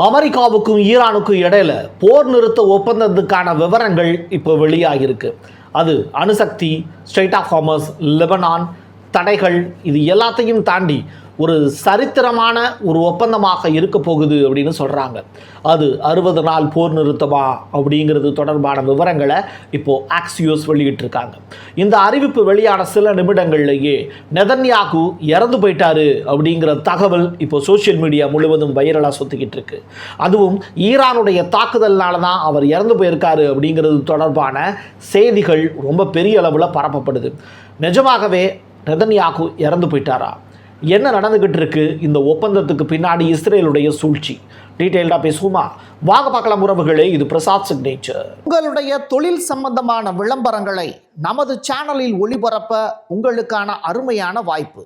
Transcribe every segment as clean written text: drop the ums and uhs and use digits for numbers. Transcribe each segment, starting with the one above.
அமெரிக்காவுக்கும் ஈரானுக்கும் இடையில போர் நிறுத்த ஒப்பந்தத்துக்கான விவரங்கள் இப்போ வெளியாகிருக்கு. அது அணுசக்தி, ஸ்ட்ரெய்ட் ஆஃப் ஹார்மஸ், லெபனான் தடைகள், இது எல்லாத்தையும் தாண்டி ஒரு சரித்திரமான ஒரு ஒப்பந்தமாக இருக்க போகுது அப்படின்னு சொல்கிறாங்க. அது 60 நாள் போர் நிறுத்தமா அப்படிங்கிறது தொடர்பான விவரங்களை இப்போது ஆக்சியோஸ் வெளியிட்டிருக்காங்க. இந்த அறிவிப்பு வெளியான சில நிமிடங்கள்லேயே நெதன்யாகு இறந்து போயிட்டாரு அப்படிங்கிற தகவல் இப்போ சோஷியல் மீடியா முழுவதும் வைரலாக சுற்றிக்கிட்டு இருக்கு. அதுவும் ஈரானுடைய தாக்குதல்னால தான் அவர் இறந்து போயிருக்காரு அப்படிங்கிறது தொடர்பான செய்திகள் ரொம்ப பெரிய அளவில் பரப்பப்படுது. நிஜமாகவே நெதன்யாகு இறந்து போயிட்டாரா? என்ன நடந்துகிட்டு இருக்கு இந்த ஒப்பந்தத்துக்கு பின்னாடி இஸ்ரேலுடைய சூழ்ச்சி? டீட்டெயில்டாக பேசுவோமா? வாங்க பார்க்கலாம் உறவுகளே. இது பிரசாத் சிக்னேச்சர். உங்களுடைய தொழில் சம்பந்தமான விளம்பரங்களை நமது சேனலில் ஒளிபரப்ப உங்களுக்கான அருமையான வாய்ப்பு.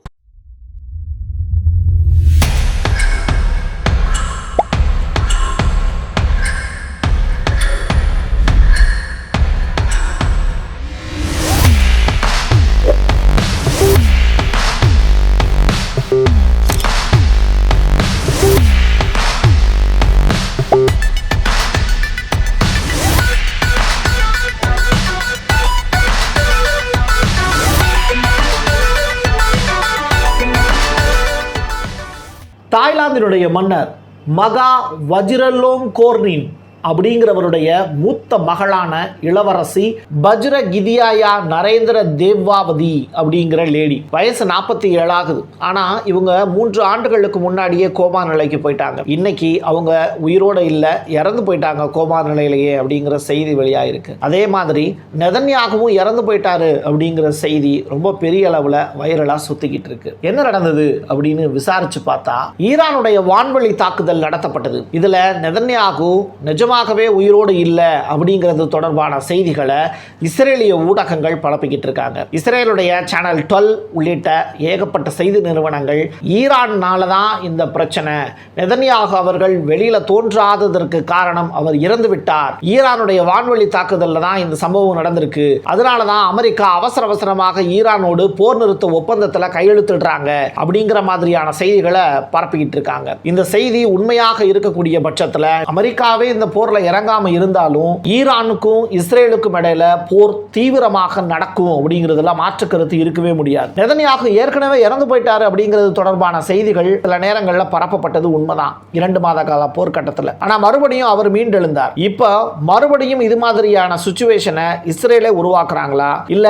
தாய்லாந்தினுடைய மன்னர் மகா வஜிரலோங்கோர்னின் அப்படிங்கிறவருடைய மூத்த மகளான இளவரசி பஜ்ரகிதியாயா நரேந்திர தேவாவதி அப்படிங்கிற லேடி. வயசு 47 ஆகுது. ஆனால் இவங்க 3 ஆண்டுகளுக்கு முன்னாடியே கோமா நிலைக்கு போயிட்டாங்க. இன்னைக்கு அவங்க உயிரோடு இல்லை, இறந்து போயிட்டாங்க கோமா நிலையிலேயே அப்படிங்கிற செய்தி வெளியாயிருக்கு. அதே மாதிரி நெதன்யாகுவும் இறந்து போயிட்டாரு அப்படிங்கிற செய்தி ரொம்ப பெரிய அளவில் வைரலாக சுற்றிக்கிட்டு இருக்கு. என்ன நடந்தது அப்படின்னு விசாரிச்சு பார்த்தா ஈரானுடைய வான்வெளி தாக்குதல் நடத்தப்பட்டது. இதில் நெதன்யாகு நிஜமாகவே உயிரோடு இல்லை அப்படிங்கிறது தொடர்பான செய்திகளை இஸ்ரேலிய ஊடகங்கள் பரப்பிக்கிட்டு இருக்காங்க. இஸ்ரேலுடைய சேனல் 12 உள்ளிட்ட ஏகப்பட்ட செய்தி நிறுவனங்கள் ஈரான்னால தான் இந்த பிரச்சனை, நெதன்யாகு அவர்கள் வெளியில தோன்றாததற்கு காரணம் அவர் இறந்து விட்டார், ஈரானுடைய வான்வெளி தாக்குதல்ல தான் இந்த சம்பவம் நடந்திருக்கு, அதனால தான் அமெரிக்கா அவசரமாக ஈரானோடு போர் நிறுத்த ஒப்பந்தத்தில் கையெழுத்திடுறாங்க அப்படிங்கிற மாதிரியான செய்திகளை பரப்பிக்கிட்டு இருக்காங்க. இந்த செய்தி உண்மையாக இருக்கக்கூடிய பட்சத்தில் அமெரிக்காவே இந்த போர்ல இறங்காம இருந்தாலும் ஈரானுக்கும் இஸ்ரேலுக்கும் இடையில போர் தீவிரமாக நடக்கும் அப்படிங்கிறதுல மாற்று கருத்து இருக்கவே முடியாது. நெதன்யாகு ஏற்கனவே இறந்து போயிட்டாரு அப்படிங்கிறது தொடர்பான செய்திகள் சில நேரங்களில் பரப்பப்பட்டது உண்மைதான் 2 மாத கால போர்க்கட்டத்தில். ஆனால் மறுபடியும் அவர் மீண்டெழுந்தார். இப்போ மறுபடியும் இது மாதிரியான சுச்சுவேஷனை இஸ்ரேலே உருவாக்குறாங்களா, இல்ல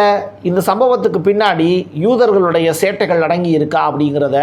இந்த சம்பவத்துக்கு பின்னாடி யூதர்களுடைய சேட்டைகள் அடங்கி இருக்கா அப்படிங்கிறத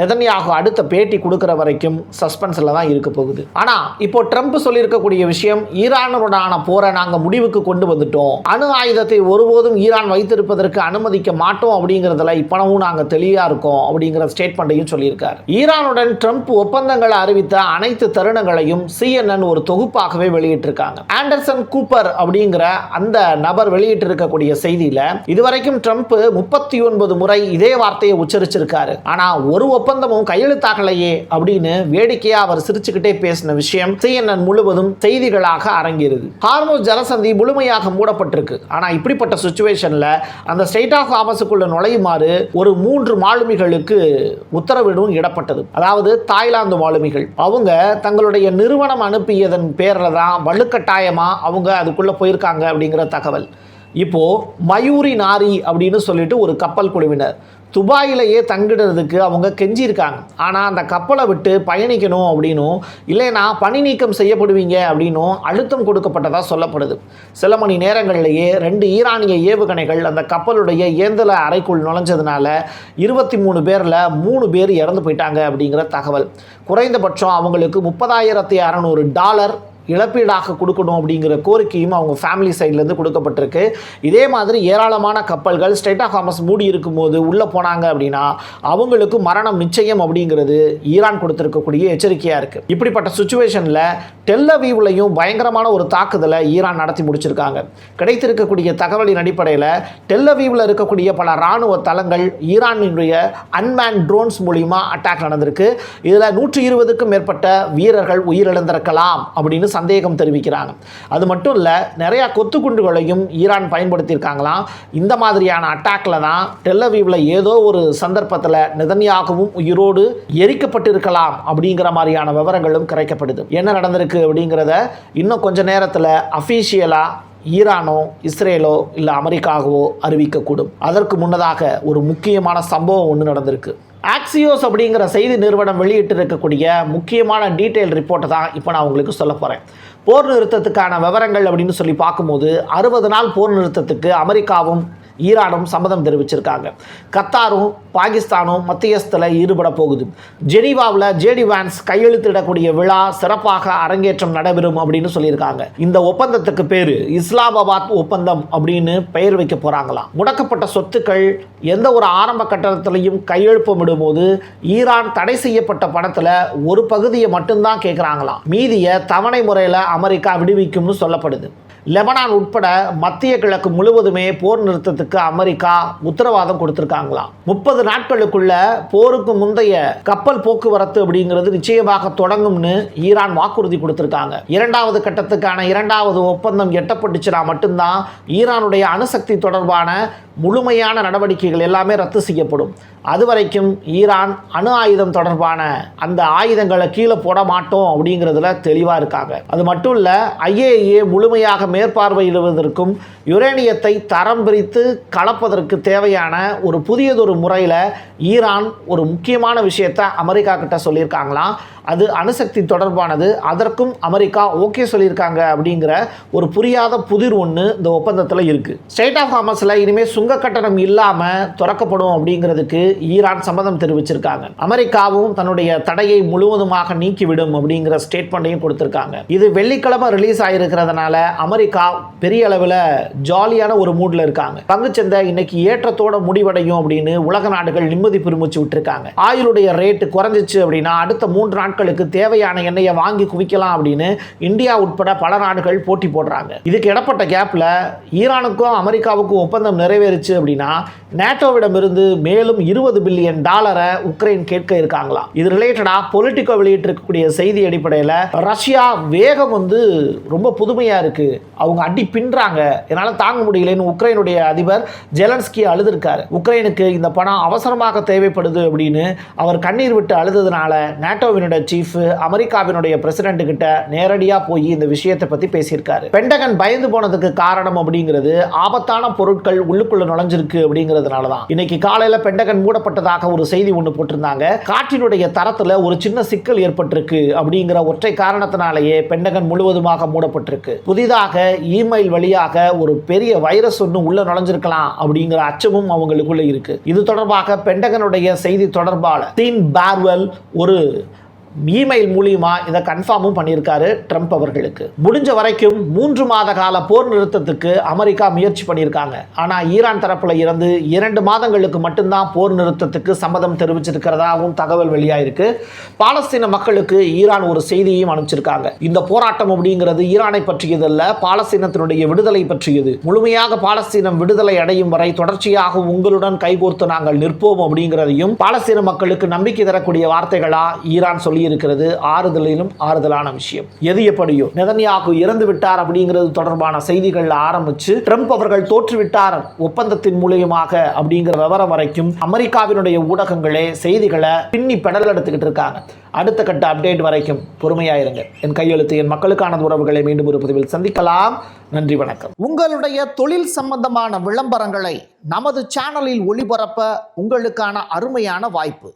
நெதன்யாகு அடுத்த பேட்டி கொடுக்கிற வரைக்கும் சஸ்பென்ஸ்ல தான் இருக்க போகுது. ஆனா இப்போ ட்ரம்ப் சொல்லியிருக்கக்கூடிய விஷயம், ஈரானுடனான போரை நாங்கள் முடிவுக்கு கொண்டு வந்துட்டோம், அணு ஆயுதத்தை ஒருபோதும் ஈரான் வைத்திருப்பதற்கு அனுமதிக்க மாட்டோம் அப்படிங்கிறதுல இப்பவும் நாங்கள் தெளிவா இருக்கோம் அப்படிங்கிற ஸ்டேட்மெண்ட்டையும் சொல்லியிருக்காரு. ஈரானுடன் ட்ரம்ப் ஒப்பந்தங்களை அறிவித்த அனைத்து தருணங்களையும் CNN ஒரு தொகுப்பாகவே வெளியிட்டிருக்காங்க. ஆண்டர்சன் கூப்பர் அப்படிங்கிற அந்த நபர் வெளியிட்டிருக்கக்கூடிய செய்தியில இதுவரைக்கும் ட்ரம்ப் 39 முறை இதே வார்த்தையை உச்சரிச்சிருக்காரு. ஆனா ஒரு ஒப்பந்தமும் கையெழுத்தாகலையே அப்படின்னு வேடிக்கையா அவர் சிரிச்சுக்கிட்டே பேசின விஷயம் CNN முழுவதும் செய்திகளாக அரங்கேறுது. ஹார்முஸ் ஜலசந்தி முழுமையாக மூடப்பட்டிருக்கு. ஆனால் இப்படிப்பட்ட சிச்சுவேஷன்ல அந்த ஸ்ட்ரெய்ட் ஆஃப் ஹார்மஸுக்குள்ள நுழையுமாறு ஒரு 3 மாலுமிகளுக்கு உத்தரவிடும் இடப்பட்டது. அதாவது தாய்லாந்து மாலுமிகள். அவங்க தங்களுடைய நிறுவனம் அனுப்பியதன் பேரில் தான் வலுக்கட்டாயமா அவங்க அதுக்குள்ள போயிருக்காங்க அப்படிங்கிற தகவல். இப்போ மயூரி நாரி அப்படின்னு சொல்லிட்டு ஒரு கப்பல் குழுவினர் துபாயிலேயே தங்கிடுறதுக்கு அவங்க கெஞ்சிருக்காங்க. ஆனால் அந்த கப்பலை விட்டு பயணிக்கணும் அப்படின்னும், இல்லைனா பணி நீக்கம் செய்யப்படுவீங்க அப்படின்னும் அழுத்தம் கொடுக்கப்பட்டதாக சொல்லப்படுது. சில மணி நேரங்களிலேயே 2 ஈரானிய ஏவுகணைகள் அந்த கப்பலுடைய இயந்திர அறைக்குள் நுழைஞ்சதுனால 23 பேரில் 3 பேர் இறந்து போயிட்டாங்க அப்படிங்கிற தகவல். குறைந்தபட்சம் அவங்களுக்கு $30,600 இழப்பீடாக கொடுக்கணும் அப்படிங்கிற கோரிக்கையும் அவங்க ஃபேமிலி சைட்லேருந்து கொடுக்கப்பட்டிருக்கு. இதே மாதிரி ஏராளமான கப்பல்கள் ஸ்ட்ரெய்ட் ஆஃப் ஹார்மஸ் மூடி இருக்கும்போது உள்ளே போனாங்க அப்படின்னா அவங்களுக்கு மரணம் நிச்சயம் அப்படிங்கிறது ஈரான் கொடுத்திருக்கக்கூடிய எச்சரிக்கையாக இருக்குது. இப்படிப்பட்ட சுச்சுவேஷனில் டெல் அவீவ்லையும் பயங்கரமான ஒரு தாக்குதலை ஈரான் நடத்தி முடிச்சிருக்காங்க. கிடைத்திருக்கக்கூடிய தகவலின் அடிப்படையில் டெல் அவீவில் இருக்கக்கூடிய பல இராணுவ தளங்கள் ஈரானுடைய அன்மேன் ட்ரோன்ஸ் மூலிமா அட்டாக் நடந்திருக்கு. இதில் 120க்கும் மேற்பட்ட வீரர்கள் உயிரிழந்திருக்கலாம் அப்படின்னு சந்தேகம் தெரிவிக்கிறாங்க. அது மட்டும் இல்லை, நிறையா கொத்துக்குண்டுகளையும் ஈரான் பயன்படுத்தியிருக்காங்களாம். இந்த மாதிரியான அட்டாக்ல தான் டெல்லவீவில் ஏதோ ஒரு சந்தர்ப்பத்தில் நெதன்யாகுவும் உயிரோடு எரிக்கப்பட்டிருக்கலாம் அப்படிங்கிற மாதிரியான விவரங்களும் கிடைக்கப்படுது. என்ன நடந்திருக்கு அப்படிங்கிறத இன்னும் கொஞ்ச நேரத்தில் அஃபீஷியலாக ஈரானோ இஸ்ரேலோ இல்லை அமெரிக்காவோ அறிவிக்கக்கூடும். அதற்கு முன்னதாக ஒரு முக்கியமான சம்பவம் ஒன்று நடந்திருக்கு. ஆக்சியோஸ் அப்படிங்கிற செய்தி நிறுவனம் வெளியிட்டு இருக்கக்கூடிய முக்கியமான டீட்டெயில் ரிப்போர்ட்டை தான் இப்போ நான் உங்களுக்கு சொல்ல போகிறேன். போர் நிறுத்தத்துக்கான விவரங்கள் அப்படின்னு சொல்லி பார்க்கும்போது 60 நாள் போர் நிறுத்தத்துக்கு அமெரிக்காவும் ஈரானும் சம்மதம் தெரிவிச்சிருக்காங்க. கத்தாரும் பாகிஸ்தானும் மத்தியஸ்தில் ஈடுபட போகுது. ஜெனீவாவில் ஜேடி வான்ஸ் கையெழுத்திடக்கூடிய விழா சிறப்பாக அரங்கேற்றம் நடைபெறும் அப்படின்னு சொல்லியிருக்காங்க. இந்த ஒப்பந்தத்துக்கு பேர் இஸ்லாமாபாத் ஒப்பந்தம் அப்படின்னு பெயர் வைக்க போகிறாங்களாம். முடக்கப்பட்ட சொத்துக்கள் எந்த ஒரு ஆரம்ப கட்டத்திலையும் கையெழுப்பமிடும் போது ஈரான் தடை செய்யப்பட்ட பணத்தில் ஒரு பகுதியை மட்டும்தான் கேட்குறாங்களாம். மீதியை தவணை முறையில் அமெரிக்கா விடுவிக்கும்னு சொல்லப்படுது. லெபனான் உட்பட மத்திய கிழக்கு முழுவதுமே போர் நிறுத்தத்துக்கு அமெரிக்கா உத்தரவாதம் கொடுத்திருக்காங்களாம். 30 நாட்களுக்குள்ள போருக்கு முந்தைய கப்பல் போக்குவரத்து அப்படிங்கிறது நிச்சயமாக தொடங்கும்னு ஈரான் வாக்குறுதி கொடுத்திருக்காங்க. 2வது கட்டத்துக்கான 2வது ஒப்பந்தம் எட்டப்பட்டுச்சுனா மட்டும்தான் ஈரானுடைய அணுசக்தி தொடர்பான முழுமையான நடவடிக்கைகள் எல்லாமே ரத்து செய்யப்படும். அதுவரைக்கும் ஈரான் அணு ஆயுதம் தொடர்பான அந்த ஆயுதங்களை கீழே போட மாட்டோம் அப்படிங்கிறதுல தெளிவாக இருக்காங்க. அது மட்டும் இல்லை, IAEA முழுமையாக மேற்பார்வையிடுவதற்கும் யுரேனியத்தை தரம் பிரித்து கலப்பதற்கு தேவையான ஒரு புதியதொரு முறையில் ஈரான் ஒரு முக்கியமான விஷயத்தை அமெரிக்கா கிட்ட சொல்லியிருக்காங்களாம். அது அணுசக்தி தொடர்பானது. அதற்கும் அமெரிக்கா ஓகே சொல்லியிருக்காங்க அப்படிங்கிற ஒரு புரியாத புதிர் ஒன்று இந்த ஒப்பந்தத்தில் இருக்குது. ஸ்டேட் ஆஃப் ஹார்மஸில் இனிமேல் சுங்க கட்டணம் இல்லாமல் திறக்கப்படும் அப்படிங்கிறதுக்கு ஈரான் சம்மதம் தெரிவிச்சிருக்காங்க. அமெரிக்காவும் தன்னுடைய தடையை முழுவதுமாக நீக்கிவிடும் அப்படிங்கிற ஸ்டேட்மெண்ட்டையும் கொடுத்திருக்காங்க. இது வெள்ளிக்கிழமை ரிலீஸ் ஆகிருக்கிறதுனால அமெரிக்கா பெரிய அளவில் ஜாலியான ஒரு மூடில் இருக்காங்க. பங்குச்சந்தை இன்னைக்கு ஏற்றத்தோட முடிவடையும் அப்படின்னு உலக நாடுகள் நிம்மதி பெருமூச்சு விட்டுருக்காங்க. ஆயிலுடைய ரேட்டு குறைஞ்சிச்சு அப்படின்னா அடுத்த 3 நாட்களுக்கு தேவையான எண்ணெயை வாங்கி குவிக்கலாம் அப்படின்னு இந்தியா உட்பட பல நாடுகள் போட்டி போடுறாங்க. இதுக்கு இடப்பட்ட கேப்ல ஈரானுக்கும் அமெரிக்காவுக்கும் ஒப்பந்தம் நிறைவேறிச்சு அப்படின்னா நேட்டோவிடம் இருந்து மேலும் $20 பில்லியன் உக்ரைன் கேட்க இருக்காங்களாம். இது ரிலேட்டடா பொலிட்டிகோ வெளியிட்டிருக்கக்கூடிய செய்தி அடிப்படையில் ரஷ்யா வேகம் ரொம்ப புதுமையா இருக்கு, அவங்க அடி பின்றாங்க, என்னால் தாங்க முடியலன்னு உக்ரைனுடைய அதிபர் ஜெலன்ஸ்கி அழுதுருக்காரு. உக்ரைனுக்கு இந்த பணம் அவசரமாக தேவைப்படுது அப்படின்னு அவர் கண்ணீர் விட்டு அழுததுனால நேட்டோவினுடைய சீஃப் அமெரிக்காவினுடைய பிரசிடென்ட் கிட்ட நேரடியாக போய் இந்த விஷயத்தை பற்றி பேசியிருக்காரு. பென்டகன் பயந்து போனதுக்கு காரணம் அப்படிங்கிறது ஆபத்தான பொருட்கள் உள்ளுக்குள்ள நுழைஞ்சிருக்கு அப்படிங்கிறதுனால தான். இன்னைக்கு காலையில் பென்டகன் மூடப்பட்டதாக ஒரு செய்தி ஒன்று போட்டிருந்தாங்க. காற்றினுடைய தரத்தில் ஒரு சின்ன சிக்கல் ஏற்பட்டிருக்கு அப்படிங்கிற ஒற்றை காரணத்தினாலேயே பென்டகன் முழுவதுமாக மூடப்பட்டிருக்கு. புதிதாக இமெயில் வழியாக ஒரு பெரிய வைரஸ் ஒன்று உள்ள நுழைஞ்சிருக்கலாம் அப்படிங்கிற அச்சமும் அவங்களுக்குள்ள இருக்கு. இது தொடர்பாக பென்டகனுடைய செய்தி தொடர்பாளர் டீன் பார்வெல் ஒரு இமெயில் மூலியமா இதை கன்ஃபார்மும் பண்ணியிருக்காரு ட்ரம்ப் அவர்களுக்கு. முடிஞ்ச வரைக்கும் 3 மாத கால போர் நிறுத்தத்துக்கு அமெரிக்கா முயற்சி பண்ணியிருக்காங்க. ஆனால் ஈரான் தரப்புல இருந்து 2 மாதங்களுக்கு மட்டும்தான் போர் நிறுத்தத்துக்கு சம்மதம் தெரிவிச்சிருக்கிறதாகவும் தகவல் வெளியாயிருக்கு. பாலஸ்தீன மக்களுக்கு ஈரான் ஒரு செய்தியையும் அனுப்பிச்சிருக்காங்க. இந்த போராட்டம் அப்படிங்கிறது ஈரானை பற்றியதல்ல, பாலஸ்தீனத்தினுடைய விடுதலை பற்றியது. முழுமையாக பாலஸ்தீனம் விடுதலை அடையும் வரை தொடர்ச்சியாக உங்களுடன் கைகோர்த்து நாங்கள் நிற்போம் அப்படிங்கிறதையும் பாலஸ்தீன மக்களுக்கு நம்பிக்கை தரக்கூடிய வார்த்தைகளா ஈரான் சொல்லி இருக்கிறது. ஆறுதலிலும் ஆறுதலான விஷயம். எது எப்படியோ நெதன்யாகு இறந்து விட்டார் அப்படிங்கிறது தொடர்பான செய்திகள் ஆரம்பிச்சு ட்ரம்ப் அவர்கள் தோற்றுவிட்டார் ஒப்பந்தத்தின் மூலமாக அப்படிங்கிற விவரம் வரைக்கும் அமெரிக்காவினுடைய ஊடகங்களே செய்திகளை பின்னி பெடல் எடுத்துக்கிட்டு இருக்காங்க. அடுத்த கட்ட அப்டேட் வரைக்கும் பொறுமையாயிருங்க. என் கையெழுத்து என் மக்களுக்கான உறவுகளை மீண்டும் ஒரு பதிவில் சந்திக்கலாம். நன்றி, வணக்கம். உங்களுடைய தொழில் சம்பந்தமான விளம்பரங்களை நமது சேனலில் ஒளிபரப்ப உங்களுக்கான அருமையான வாய்ப்பு.